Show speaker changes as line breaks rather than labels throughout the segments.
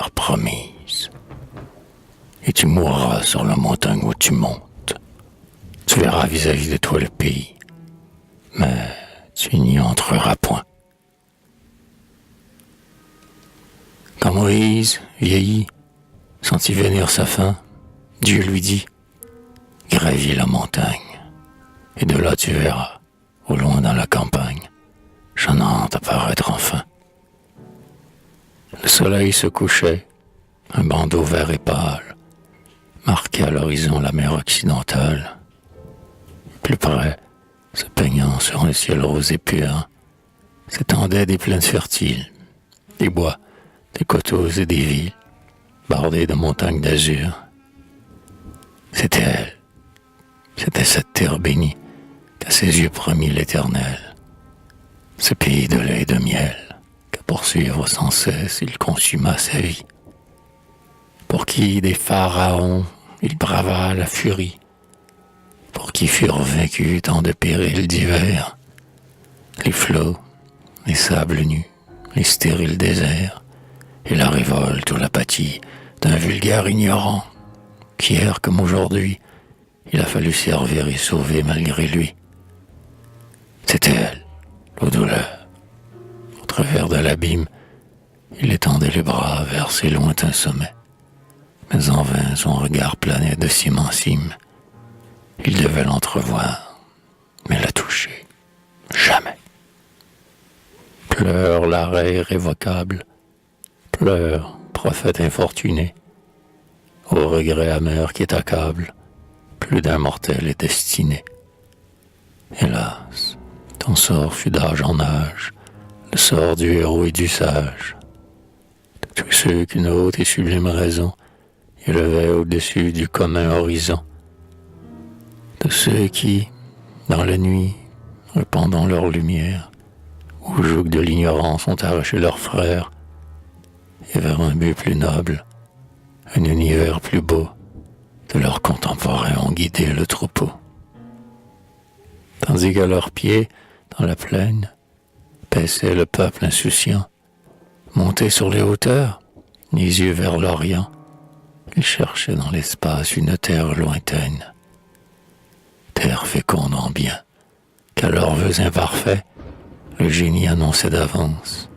terre promise. Et tu mourras sur la montagne où tu montes. Tu verras vis-à-vis de toi le pays, mais tu n'y entreras point. Quand Moïse vieillit, sentit venir sa fin, Dieu lui dit, gravis la montagne, et de là tu verras, au loin dans la campagne, Chanante apparaître enfin. Le soleil se couchait, un bandeau vert et pâle, marquait à l'horizon la mer occidentale. Plus près, se peignant sur un ciel rose et pur, s'étendaient des plaines fertiles, des bois, des coteaux et des villes, bordées de montagnes d'azur. C'était elle, c'était cette terre bénie qu'à ses yeux promit l'Éternel, ce pays de lait et de miel, qu'à poursuivre sans cesse il consuma sa vie, pour qui des pharaons il brava la furie, pour qui furent vaincus tant de périls divers, les flots, les sables nus, les stériles déserts, et la révolte ou l'apathie d'un vulgaire ignorant, qu'hier comme aujourd'hui, il a fallu servir et sauver malgré lui. C'était elle, l'eau douleur. Au travers de l'abîme, il étendait les bras vers ses lointains sommets. Mais en vain son regard planait de cime en cime. Il devait l'entrevoir, mais la toucher, jamais. Pleure l'arrêt irrévocable, pleure, prophète infortuné, au regret amer qui t'accable, plus d'un mortel est destiné. Hélas, ton sort fut d'âge en âge, le sort du héros et du sage, de tous ceux qu'une haute et sublime raison élevait au-dessus du commun horizon, de ceux qui, dans la nuit, répandant leur lumière, au joug de l'ignorance ont arraché leurs frères, et vers un but plus noble, un univers plus beau, de leurs contemporains ont guidé le troupeau. Tandis qu'à leurs pieds, dans la plaine, paissait le peuple insouciant, monté sur les hauteurs, les yeux vers l'Orient, il cherchait dans l'espace une terre lointaine, terre féconde en bien, qu'à leurs vœux imparfaits, le génie annonçait d'avance,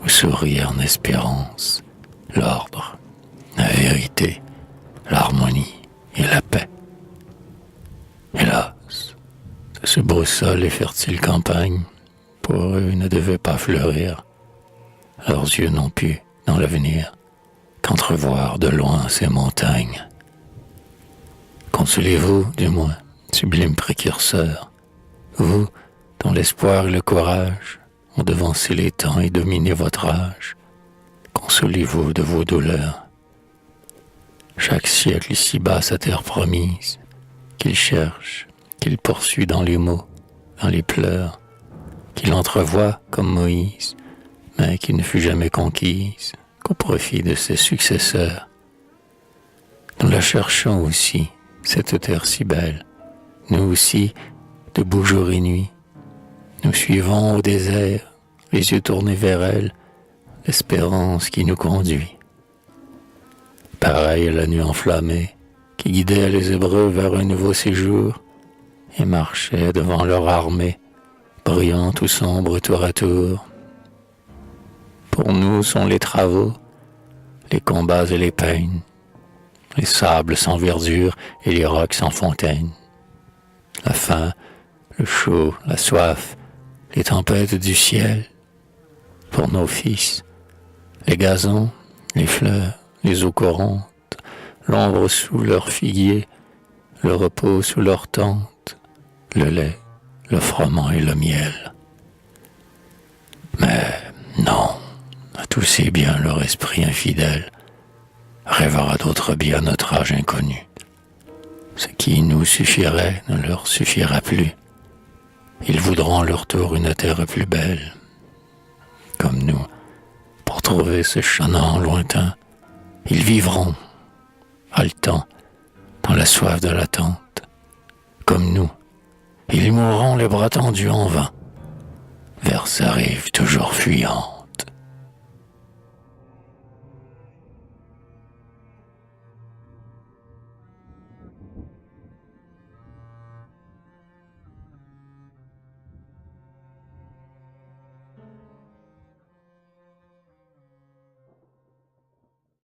où souriait en espérance l'ordre, la vérité, l'harmonie et la paix. Hélas, de ce beau sol et fertile campagne, pour eux ne devait pas fleurir. Leurs yeux n'ont pu, dans l'avenir, qu'entrevoir de loin ces montagnes. Consolez-vous, du moins, sublime précurseur, vous, dont l'espoir et le courage ont devancé les temps et dominé votre âge. Consolez-vous de vos douleurs. Chaque siècle ici-bas sa terre promise, qu'il cherche, qu'il poursuit dans les mots, dans les pleurs, qu'il entrevoit comme Moïse, mais qui ne fut jamais conquise qu'au profit de ses successeurs. Nous la cherchons aussi, cette terre si belle, nous aussi, debout jour et nuit. Nous suivons au désert, les yeux tournés vers elle, l'espérance qui nous conduit. Pareil à la nuit enflammée, qui guidait les Hébreux vers un nouveau séjour, et marchait devant leur armée, brillante ou sombre tour à tour. Pour nous sont les travaux, les combats et les peines, les sables sans verdure et les rocs sans fontaine, la faim, le chaud, la soif, les tempêtes du ciel. Pour nos fils, les gazons, les fleurs, les eaux courantes, l'ombre sous leurs figuiers, le repos sous leurs tentes, le lait, le froment et le miel. Mais non, à tous ces biens leur esprit infidèle rêvera d'autres biens à notre âge inconnu. Ce qui nous suffirait ne leur suffira plus. Ils voudront à leur tour une terre plus belle. Comme nous, pour trouver ce chanant lointain, ils vivront, haletants, dans la soif de l'attente. Comme nous, ils mourront les bras tendus en vain, vers sa rive toujours fuyant.